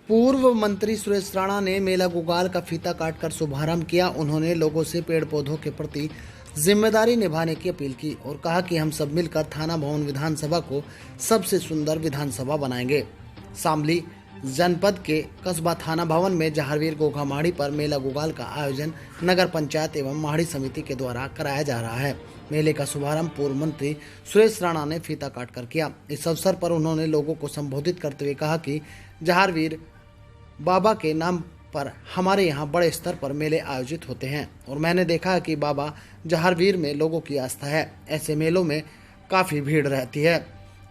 पूर्व मंत्री सुरेश राणा ने मेला गुगाल का फीता काटकर शुभारंभ किया। उन्होंने लोगों से पेड़ पौधों के प्रति जिम्मेदारी निभाने की अपील की और कहा कि हम सब मिलकर थाना भवन विधानसभा को सबसे सुंदर विधानसभा बनाएंगे। शामली जनपद के कस्बा थाना भवन में जहारवीर गोगा माड़ी पर मेला गुगाल का आयोजन नगर पंचायत एवं माड़ी समिति के द्वारा कराया जा रहा है। मेले का शुभारंभ पूर्व मंत्री सुरेश राणा ने फीता काटकर किया। इस अवसर पर उन्होंने लोगों को संबोधित करते हुए कहा कि जहारवीर बाबा के नाम पर हमारे यहाँ बड़े स्तर पर मेले आयोजित होते हैं और मैंने देखा है कि बाबा जहारवीर में लोगों की आस्था है। ऐसे मेलों में काफ़ी भीड़ रहती है,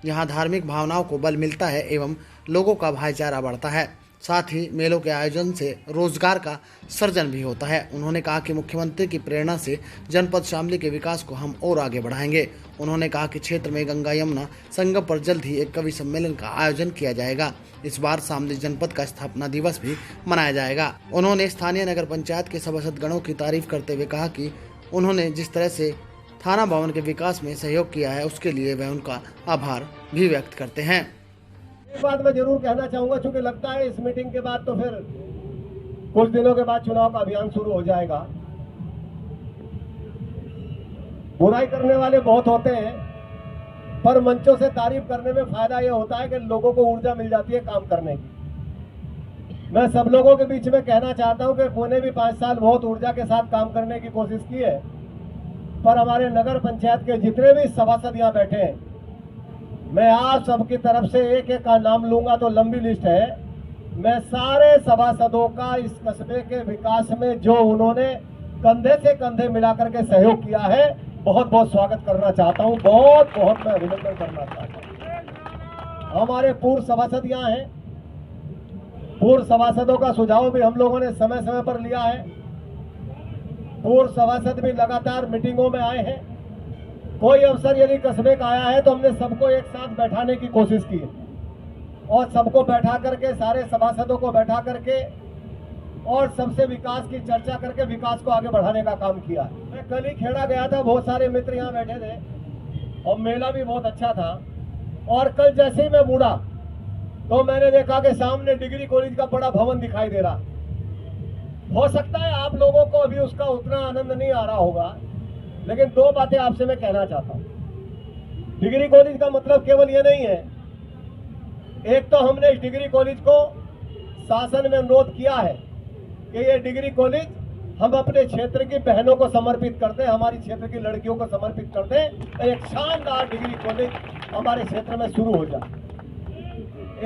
यहाँ धार्मिक भावनाओं को बल मिलता है एवं लोगों का भाईचारा बढ़ता है। साथ ही मेलों के आयोजन से रोजगार का सृजन भी होता है। उन्होंने कहा कि मुख्यमंत्री की प्रेरणा से जनपद शामली के विकास को हम और आगे बढ़ाएंगे। उन्होंने कहा कि क्षेत्र में गंगा यमुना संगम पर जल्द ही एक कवि सम्मेलन का आयोजन किया जाएगा। इस बार शामली जनपद का स्थापना दिवस भी मनाया जाएगा। उन्होंने स्थानीय नगर पंचायत के सभासद गणों की तारीफ करते हुए कहा कि उन्होंने जिस तरह से थाना भवन के विकास में सहयोग किया है उसके लिए वह उनका आभार भी व्यक्त करते हैं। एक बात मैं जरूर कहना चाहूंगा, चूंकि लगता है इस मीटिंग के बाद तो फिर कुछ दिनों के बाद चुनाव का अभियान शुरू हो जाएगा। बुराई करने वाले बहुत होते हैं, पर मंचों से तारीफ करने में फायदा यह होता है कि लोगों को ऊर्जा मिल जाती है काम करने की। मैं सब लोगों के बीच में कहना चाहता हूं कि कोने भी 5 साल बहुत ऊर्जा के साथ काम करने की कोशिश की है, पर हमारे नगर पंचायत के जितने भी सभासद यहाँ बैठे हैं, मैं आप सबकी तरफ से एक एक का नाम लूंगा तो लंबी लिस्ट है। मैं सारे सभासदों का इस कस्बे के विकास में जो उन्होंने कंधे से कंधे मिलाकर के सहयोग किया है, बहुत बहुत स्वागत करना चाहता हूं। बहुत बहुत मैं अभिनंदन करना चाहता हूं। हमारे पूर्व सभासद यहाँ हैं, पूर्व सभासदों का सुझाव भी हम लोगों ने समय समय पर लिया है। पूर्व सभासद भी लगातार मीटिंगों में आए हैं। कोई अवसर यदि कस्बे का आया है तो हमने सबको एक साथ बैठाने की कोशिश की है और सबको बैठा करके, सारे सभासदों को बैठा करके और सबसे विकास की चर्चा करके विकास को आगे बढ़ाने का काम किया है। मैं कल ही खेड़ा गया था, बहुत सारे मित्र यहाँ बैठे थे और मेला भी बहुत अच्छा था। और कल जैसे ही मैं मुड़ा तो मैंने देखा कि सामने डिग्री कॉलेज का बड़ा भवन दिखाई दे रहा। हो सकता है आप लोगों को अभी उसका उतना आनंद नहीं आ रहा होगा, लेकिन 2 बातें आपसे मैं कहना चाहता हूं। डिग्री कॉलेज का मतलब केवल ये नहीं है, एक तो हमने इस डिग्री कॉलेज को शासन में अनुरोध किया है कि ये डिग्री कॉलेज हम अपने क्षेत्र की बहनों को समर्पित करते हैं, हमारी क्षेत्र की लड़कियों को समर्पित करते हैं। एक शानदार डिग्री कॉलेज हमारे क्षेत्र में शुरू हो जाए,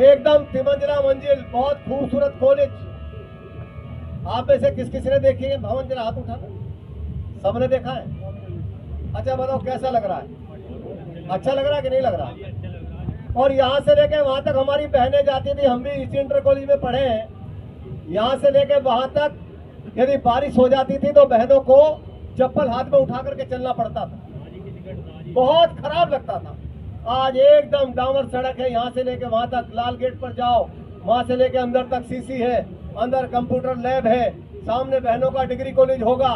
एकदम 3 मंजिला मंजिल, बहुत खूबसूरत कॉलेज। आप में से किस किस ने देखी है भवन? जरा हाथ उठाना। सबने देखा है? अच्छा बताओ कैसा लग रहा है? अच्छा लग रहा है कि नहीं लग रहा? और यहाँ से लेके वहां तक हमारी बहनें जाती थी, हम भी इसी इंटर कॉलेज में पढ़े हैं। यहाँ से लेके वहां तक यदि बारिश हो जाती थी तो बहनों को चप्पल हाथ में उठा करके चलना पड़ता था, बहुत खराब लगता था। आज एकदम डामर सड़क है, यहाँ से लेके वहां तक। लाल गेट पर जाओ, वहां से लेके अंदर तक सीसी है, अंदर कंप्यूटर लैब है, सामने बहनों का डिग्री कॉलेज होगा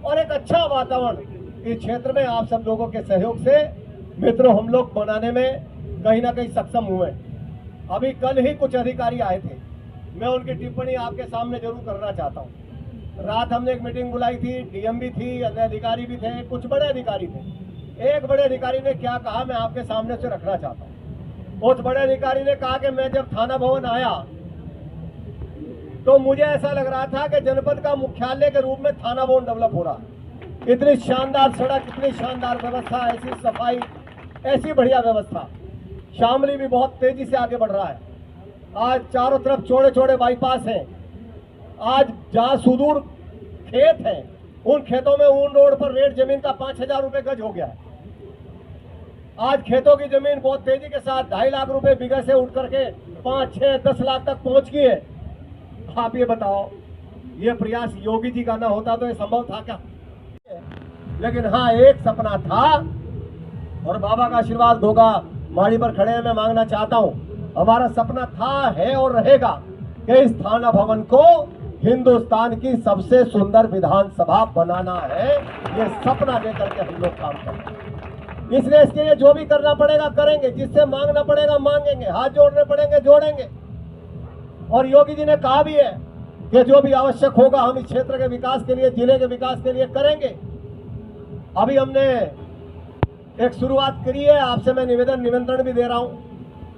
और एक अच्छा वातावरण इस क्षेत्र में आप सब लोगों के सहयोग से मित्रों हम लोग बनाने में कहीं ना कहीं सक्षम हुए। अभी कल ही कुछ अधिकारी आए थे, मैं उनकी टिप्पणी आपके सामने जरूर करना चाहता हूं। रात हमने एक मीटिंग बुलाई थी, डीएम भी थी, अन्य अधिकारी भी थे, कुछ बड़े अधिकारी थे। एक बड़े अधिकारी ने क्या कहा मैं आपके सामने से रखना चाहता हूं। उस बड़े अधिकारी ने कहा कि मैं जब थाना भवन आया तो मुझे ऐसा लग रहा था कि जनपद का मुख्यालय के रूप में थाना भवन डेवलप हो रहा है। इतनी शानदार सड़क, इतनी शानदार व्यवस्था, ऐसी सफाई, ऐसी बढ़िया व्यवस्था। शामली भी बहुत तेजी से आगे बढ़ रहा है। आज चारों तरफ चौड़े चौड़े बाईपास हैं। आज जहाँ सुदूर खेत हैं, उन खेतों में ऊन रोड पर रेट जमीन का 5000 रुपए गज हो गया है। आज खेतों की जमीन बहुत तेजी के साथ 2.5 लाख रुपए बीघे से उठ करके 5, 6, 10 लाख तक पहुंच गई है। आप ये बताओ, ये प्रयास योगी जी का ना होता तो ये संभव था क्या? लेकिन हाँ, एक सपना था और बाबा का आशीर्वाद होगा, माड़ी पर खड़े हैं, मैं मांगना चाहता हूं। हमारा सपना था, है और रहेगा कि इस थाना भवन को हिंदुस्तान की सबसे सुंदर विधानसभा बनाना है। ये सपना लेकर के हम लोग काम करेंगे। इसलिए इसके लिए जो भी करना पड़ेगा करेंगे, जिससे मांगना पड़ेगा मांगेंगे, हाथ जोड़ने पड़ेंगे जोड़ेंगे। और योगी जी ने कहा भी है कि जो भी आवश्यक होगा हम इस क्षेत्र के विकास के लिए, जिले के विकास के लिए करेंगे। अभी हमने एक शुरुआत करी है, आपसे मैं निमंत्रण भी दे रहा हूं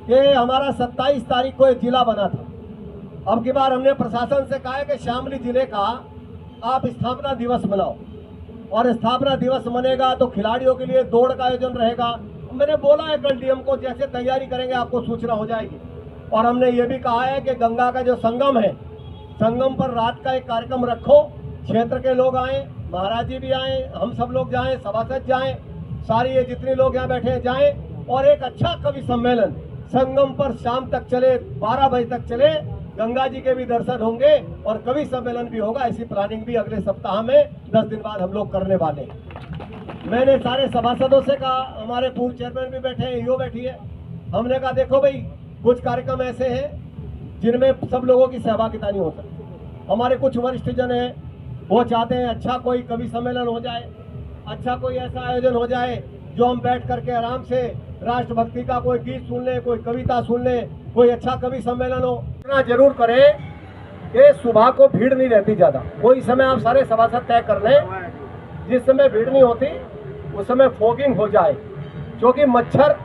कि हमारा 27 तारीख को एक जिला बना था। अब की बार हमने प्रशासन से कहा है कि शामली जिले का आप स्थापना दिवस मनाओ, और स्थापना दिवस मनेगा तो खिलाड़ियों के लिए दौड़ का आयोजन रहेगा। मैंने बोला है कल डीएम को, जैसे तैयारी करेंगे आपको सूचना हो जाएगी। और हमने ये भी कहा है कि गंगा का जो संगम है, संगम पर रात का एक कार्यक्रम रखो, क्षेत्र के लोग आए, महाराज जी भी आए, हम सब लोग जाएं, सभासद जाएं, सारी ये जितने लोग यहाँ बैठे हैं जाएं, और एक अच्छा कवि सम्मेलन संगम पर शाम तक चले, 12 बजे तक चले, गंगा जी के भी दर्शन होंगे और कवि सम्मेलन भी होगा। ऐसी प्लानिंग भी अगले सप्ताह में 10 दिन बाद हम लोग करने वाले हैं। मैंने सारे सभासदों से कहा, हमारे पूर्व चेयरमैन भी बैठे हैं, ईओ बैठी है, हमने कहा देखो भाई कुछ कार्यक्रम ऐसे हैं जिनमें सब लोगों की सहभागिता नहीं हो सकती। हमारे कुछ वरिष्ठ जन हैं, वो चाहते हैं अच्छा कोई कवि सम्मेलन हो जाए, अच्छा कोई ऐसा आयोजन हो जाए जो हम बैठ करके आराम से राष्ट्रभक्ति का कोई गीत सुन ले, कोई कविता सुन ले, कोई अच्छा कवि सम्मेलन हो। इतना जरूर करें कि सुबह को भीड़ नहीं रहती ज्यादा, कोई समय आप सारे सभासद तय कर लें जिस समय भीड़ नहीं होती उस समय फॉगिंग हो जाए, क्योंकि मच्छर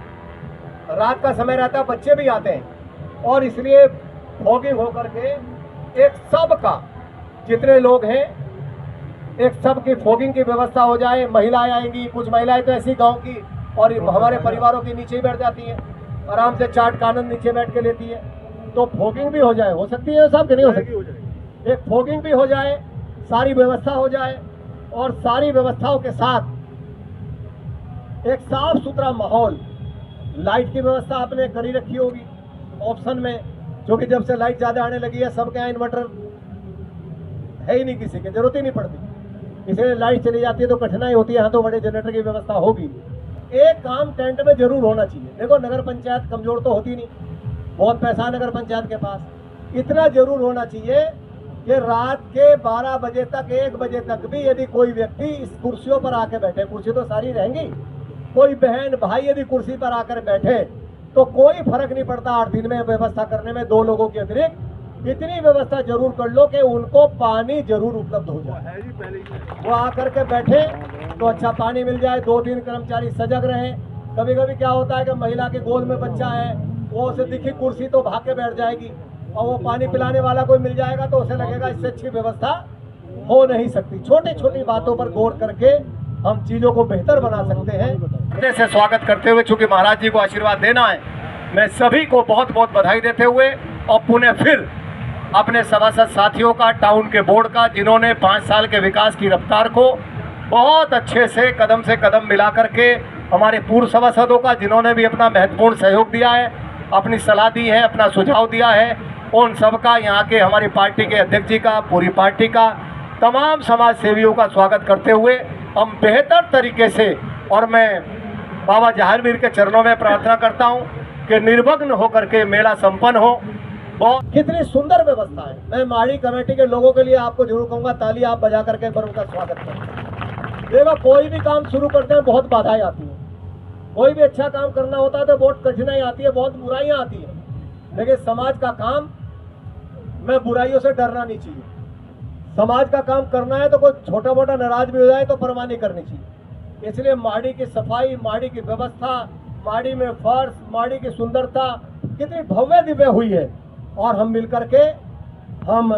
रात का समय रहता है, बच्चे भी आते हैं, और इसलिए फॉगिंग होकर के एक सब का जितने लोग हैं एक सब की फॉगिंग की व्यवस्था हो जाए। महिलाएं आएंगी, कुछ महिलाएं तो ऐसी गांव की और हमारे परिवारों के नीचे ही बैठ जाती है, आराम से चाट का आनंद नीचे बैठ के लेती है, तो फॉगिंग भी हो जाए, हो सकती है साहब कि नहीं हो सकती, एक फॉगिंग भी हो जाए, सारी व्यवस्था हो जाए, और सारी व्यवस्थाओं के साथ एक साफ सुथरा माहौल। लाइट की व्यवस्था आपने करी रखी होगी ऑप्शन में, क्योंकि जब से लाइट ज्यादा आने लगी है सबके यहाँ इन्वर्टर है ही नहीं, किसी की जरूरत ही नहीं पड़ती, इसलिए लाइट चली जाती है तो कठिनाई होती है, यहाँ तो बड़े जनरेटर की व्यवस्था होगी। एक काम टेंट में जरूर होना चाहिए। देखो नगर पंचायत कमजोर तो होती नहीं, बहुत पैसा नगर पंचायत के पास, इतना जरूर होना चाहिए कि रात के 12 बजे तक, 1 बजे तक भी यदि कोई व्यक्ति इस कुर्सियों पर आके बैठे, कुर्सी तो सारी रहेंगी, कोई बहन भाई यदि कुर्सी पर आकर बैठे तो कोई फर्क नहीं पड़ता। 8 दिन में व्यवस्था करने में 2 लोगों के अतिरिक्त इतनी व्यवस्था जरूर कर लो कि उनको पानी जरूर उपलब्ध हो जाए। वो आकर के बैठे तो अच्छा पानी मिल जाए, 2-3 कर्मचारी सजग रहे। कभी कभी क्या होता है कि महिला के गोद में बच्चा है, वो उसे दिखी कुर्सी तो भाग के बैठ जाएगी, और वो पानी पिलाने वाला कोई मिल जाएगा तो उसे लगेगा इससे अच्छी व्यवस्था हो नहीं सकती। छोटी छोटी बातों पर गौर करके हम चीजों को बेहतर बना सकते हैं। से स्वागत करते हुए, चूंकि महाराज जी को आशीर्वाद देना है, मैं सभी को बहुत बहुत बधाई देते हुए और पुनः फिर अपने सभासद साथियों का, टाउन के बोर्ड का, जिन्होंने 5 साल के विकास की रफ्तार को बहुत अच्छे से कदम मिला करके, हमारे पूर्व सभासदों का जिन्होंने भी अपना महत्वपूर्ण सहयोग दिया है, अपनी सलाह दी है, अपना सुझाव दिया है, उन सबका, यहाँ के हमारी पार्टी के अध्यक्ष जी का, पूरी पार्टी का, तमाम समाज सेवियों का स्वागत करते हुए हम बेहतर तरीके से, और मैं बाबा जहांगीर के चरणों में प्रार्थना करता हूँ कि निर्विघ्न होकर के मेला संपन्न हो। बहुत कितनी सुंदर व्यवस्था है। मैं माड़ी कमेटी के लोगों के लिए आपको जरूर कहूँगा, ताली आप बजा करके एक बार उनका स्वागत करें। देखो कोई भी काम शुरू करते हैं बहुत बाधाएं आती हैं, कोई भी अच्छा काम करना होता है तो बहुत कठिनाई आती है, बहुत बुराइयां आती है, लेकिन समाज का काम में बुराइयों से डरना नहीं चाहिए। समाज का काम करना है तो कोई छोटा मोटा नाराज भी हो जाए तो परवाह नहीं करनी चाहिए। इसलिए माड़ी की सफाई, माड़ी की व्यवस्था, माड़ी में फर्श, माड़ी की सुंदरता कितनी भव्य दिव्य हुई है, और हम मिलकर के हम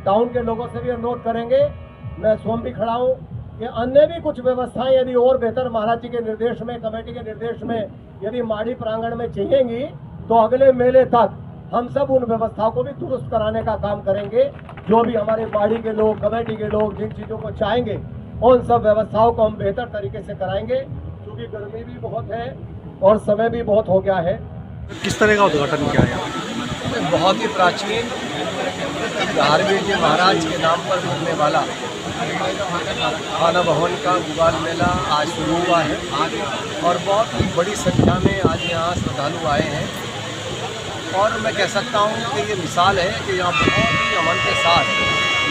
टाउन के लोगों से भी अनुरोध करेंगे, मैं स्वयं भी खड़ा हूँ, कि अन्य भी कुछ व्यवस्थाएं यदि और बेहतर महाराज जी के निर्देश में, कमेटी के निर्देश में यदि माड़ी प्रांगण में चाहिएंगी तो अगले मेले तक हम सब उन व्यवस्थाओं को भी दुरुस्त कराने का काम करेंगे। जो भी हमारे माड़ी के लोग, कमेटी के लोग जिन चीज़ों को चाहेंगे उन सब व्यवस्थाओं को हम बेहतर तरीके से कराएंगे, क्योंकि गर्मी भी बहुत है और समय भी बहुत हो गया है। किस तरह का उद्घाटन किया है? बहुत ही प्राचीन जहांगीर जी महाराज के नाम पर बनने वाला थाना भवन का गुबाल मेला आज शुरू हुआ है, और बहुत ही बड़ी संख्या में आज यहाँ श्रद्धालु आए हैं। और मैं कह सकता हूँ कि ये मिसाल है कि यहाँ बहुत ही अमन के साथ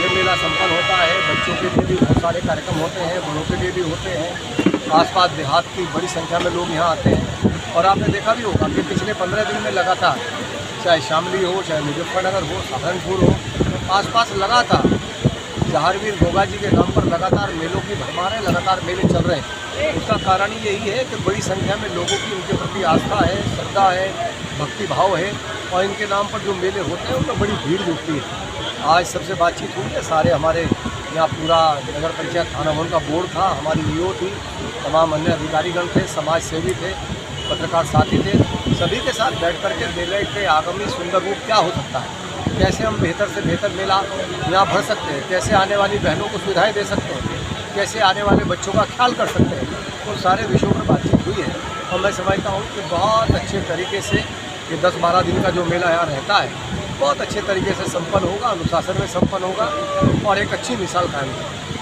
ये मेला संपन्न होता है। बच्चों के लिए भी बहुत सारे कार्यक्रम होते हैं, बड़ों के लिए भी होते हैं। आसपास देहात की बड़ी संख्या में लोग यहाँ आते हैं, और आपने देखा भी होगा कि पिछले 15 दिन में लगातार चाहे शामली हो, चाहे मुजफ्फरनगर हो, सहारनपुर हो, आसपास लगातार जहारवीर गोगा जी के नाम पर लगातार मेलों की भरमार है, लगातार मेले चल रहे हैं। उसका कारण यही है कि बड़ी संख्या में लोगों की उनके प्रति आस्था है, श्रद्धा है, भक्ति भाव है और इनके नाम पर जो मेले होते हैं उनमें बड़ी भीड़ जुटती है। आज सबसे बातचीत हुई है, सारे हमारे यहाँ पूरा नगर पंचायत थाना भवन का बोर्ड था, हमारी ईओ थी, तमाम अन्य अधिकारीगण थे, समाज सेवी थे, पत्रकार साथी थे, सभी के साथ बैठ करके मेले के आगामी सुंदर रूप क्या हो सकता है, कैसे हम बेहतर से बेहतर मेला यहाँ भर सकते हैं, कैसे आने वाली बहनों को सुविधाएं दे सकते हैं, कैसे आने वाले बच्चों का ख्याल कर सकते हैं, उन सारे विषयों पर बातचीत हुई है। और मैं समझता हूँ कि बहुत अच्छे तरीके से ये 10-12 दिन का जो मेला यहाँ रहता है बहुत अच्छे तरीके से संपन्न होगा, अनुशासन में संपन्न होगा और एक अच्छी मिसाल कायम होगी।